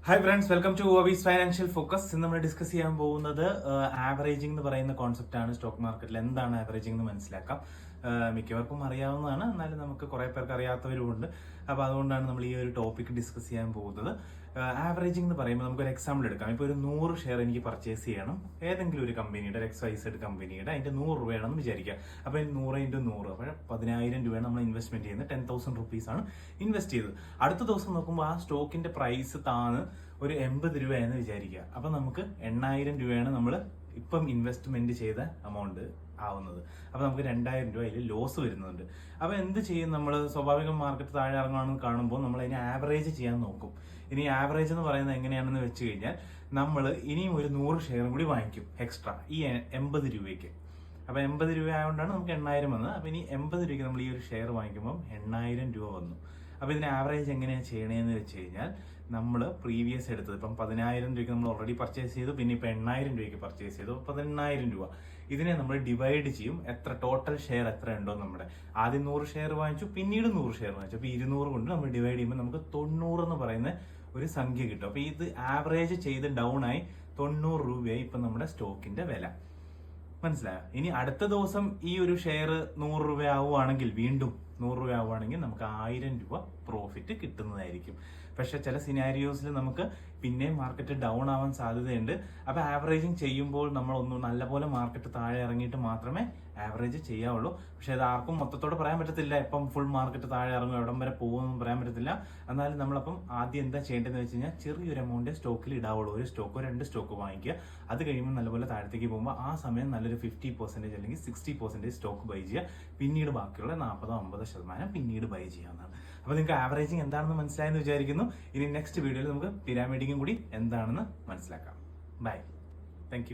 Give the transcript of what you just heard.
Hi friends, welcome to ഓവീസ് financial focus. ഇന്ന് നമ്മൾ ഡിസ്കസ് ചെയ്യാൻ പോകുന്നത് ആവറേജിംഗ് എന്ന് പറയുന്ന കോൺസെപ്റ്റ് ആണ്. സ്റ്റോക്ക് മാർക്കറ്റിൽ എന്താണ് ആവറേജിംഗ് എന്ന് മനസ്സിലാക്കാം. മിക്കവർക്കും അറിയാവുന്നതാണ്, എന്നാലും നമുക്ക് കുറെ പേർക്ക് അറിയാത്തവരുമുണ്ട്. അപ്പോൾ അതുകൊണ്ടാണ് നമ്മൾ ഈ ഒരു ടോപ്പിക് ഡിസ്കസ് ചെയ്യാൻ പോകുന്നത്. ആവറേജിംഗ് എന്ന് പറയുമ്പോൾ നമുക്കൊരു എക്സാമ്പിൾ എടുക്കാം. ഇപ്പോൾ ഒരു 100 ഷെയർ എനിക്ക് പർച്ചേസ് ചെയ്യണം, ഏതെങ്കിലും ഒരു കമ്പനിയുടെ, XYZ കമ്പനിയുടെ. അതിന്റെ 100 രൂപയാണെന്ന് വിചാരിക്കുക. അപ്പോൾ 100 × 100 അപ്പോൾ 10,000 രൂപയാണ് നമ്മൾ ഇൻവെസ്റ്റ്മെന്റ് ചെയ്യുന്നത്. 10,000 റുപ്പീസ് ആണ് ഇൻവെസ്റ്റ് ചെയ്തത്. അടുത്ത ദിവസം നോക്കുമ്പോൾ ആ സ്റ്റോക്കിന്റെ പ്രൈസ് താന്ന് ഒരു 80 രൂപയെന്ന് വിചാരിക്കുക. അപ്പൊ നമുക്ക് 8,000 രൂപയാണ് നമ്മൾ ഇപ്പം ഇൻവെസ്റ്റ്മെന്റ് ചെയ്ത എമൗണ്ട് ആവുന്നത്. അപ്പൊ നമുക്ക് 2,000 രൂപ അതിൽ ലോസ് വരുന്നുണ്ട്. അപ്പൊ എന്ത് ചെയ്യും നമ്മൾ? സ്വാഭാവികം മാർക്കറ്റ് താഴെ ഇറങ്ങുകയാണെന്ന് കാണുമ്പോൾ നമ്മൾ അതിനെ ആവറേജ് ചെയ്യാൻ നോക്കും. ഇനി ആവറേജ് എന്ന് പറയുന്നത് എങ്ങനെയാണെന്ന് വെച്ച് കഴിഞ്ഞാൽ, നമ്മൾ ഇനിയും ഒരു 100 ഷെയറും കൂടി വാങ്ങിക്കും എക്സ്ട്രാ ഈ 80 രൂപയ്ക്ക്. അപ്പൊ 80 രൂപ ആയതുകൊണ്ടാണ് നമുക്ക് 8,000 വന്നത്. അപ്പൊ ഇനി 80 രൂപയ്ക്ക് നമ്മൾ ഈ ഒരു ഷെയർ വാങ്ങിക്കുമ്പോൾ 8,000 രൂപ വന്നു. അപ്പൊ ഇതിന് ആവറേജ് എങ്ങനെയാണ് ചെയ്യണേന്ന് വെച്ച് കഴിഞ്ഞാൽ, നമ്മൾ പ്രീവിയസ് എടുത്തത് ഇപ്പം 10,000 രൂപയ്ക്ക് നമ്മൾ ഓൾറെഡി പർച്ചേസ് ചെയ്തു, പിന്നെ ഇപ്പം 8,000 രൂപയ്ക്ക് പർച്ചേസ് ചെയ്തു, 18,000 രൂപ. ഇതിനെ നമ്മൾ ഡിവൈഡ് ചെയ്യും, എത്ര ടോട്ടൽ ഷെയർ എത്ര ഉണ്ടോ നമ്മുടെ. ആദ്യം 100 ഷെയർ വാങ്ങിച്ചു, പിന്നീട് 100 ഷെയർ വാങ്ങിച്ചു. അപ്പൊ 200 കൊണ്ട് നമ്മൾ ഡിവൈഡ് ചെയ്യുമ്പോൾ നമുക്ക് 90 എന്ന് പറയുന്ന ഒരു സംഖ്യ കിട്ടും. അപ്പൊ ഇത് ആവറേജ് ചെയ്ത് ഡൗൺ ആയി 90 രൂപയായി ഇപ്പൊ നമ്മുടെ സ്റ്റോക്കിന്റെ വില. മനസ്സിലായോ? ഇനി അടുത്ത ദിവസം ഈ ഒരു ഷെയർ 100 രൂപ ആവുകയാണെങ്കിൽ, വീണ്ടും 100 രൂപ ആവുകയാണെങ്കിൽ നമുക്ക് 1,000 രൂപ പ്രോഫിറ്റ് കിട്ടുന്നതായിരിക്കും. പക്ഷെ ചില സിനാരിയോസിൽ നമുക്ക് പിന്നെ മാർക്കറ്റ് ഡൗൺ ആവാൻ സാധ്യതയുണ്ട്. അപ്പൊ ആവറേജിങ് ചെയ്യുമ്പോൾ നമ്മൾ ഒന്ന് നല്ലപോലെ മാർക്കറ്റ് താഴെ ഇറങ്ങിയിട്ട് മാത്രമേ ആവറേജ് ചെയ്യാവുള്ളൂ. പക്ഷെ അത് ആർക്കും മൊത്തത്തോടെ പറയാൻ പറ്റത്തില്ല. ഇപ്പം ഫുൾ മാർക്കറ്റ് താഴെ ഇറങ്ങും, എവിടം വരെ പോകുമെന്നും പറയാൻ പറ്റത്തില്ല. എന്നാലും നമ്മളപ്പം ആദ്യം എന്താ ചെയ്യേണ്ടതെന്ന് വെച്ച് കഴിഞ്ഞാൽ, ചെറിയൊരു എമൗണ്ട് സ്റ്റോക്കിൽ ഇടാവുള്ളൂ. ഒരു സ്റ്റോക്കോ 2 സ്റ്റോക്കോ വാങ്ങിക്കുക. അത് കഴിയുമ്പോൾ നല്ലപോലെ താഴത്തേക്ക് പോകുമ്പോൾ ആ സമയം നല്ലൊരു 50% അല്ലെങ്കിൽ 60% സ്റ്റോക്ക് ബൈ ചെയ്യുക. പിന്നീട് ബാക്കിയുള്ള 40-50% പിന്നീട് ബൈ ചെയ്യാവുന്നതാണ്. അപ്പൊ നിങ്ങൾക്ക് ആവറേജിങ് എന്താണെന്ന് മനസ്സിലായെന്ന് വിചാരിക്കുന്നു. ഇനി നെക്സ്റ്റ് വീഡിയോയിൽ നമുക്ക് പിരാമിഡിങ്ങും കൂടി എന്താണെന്ന് മനസ്സിലാക്കാം. Bye, thank U.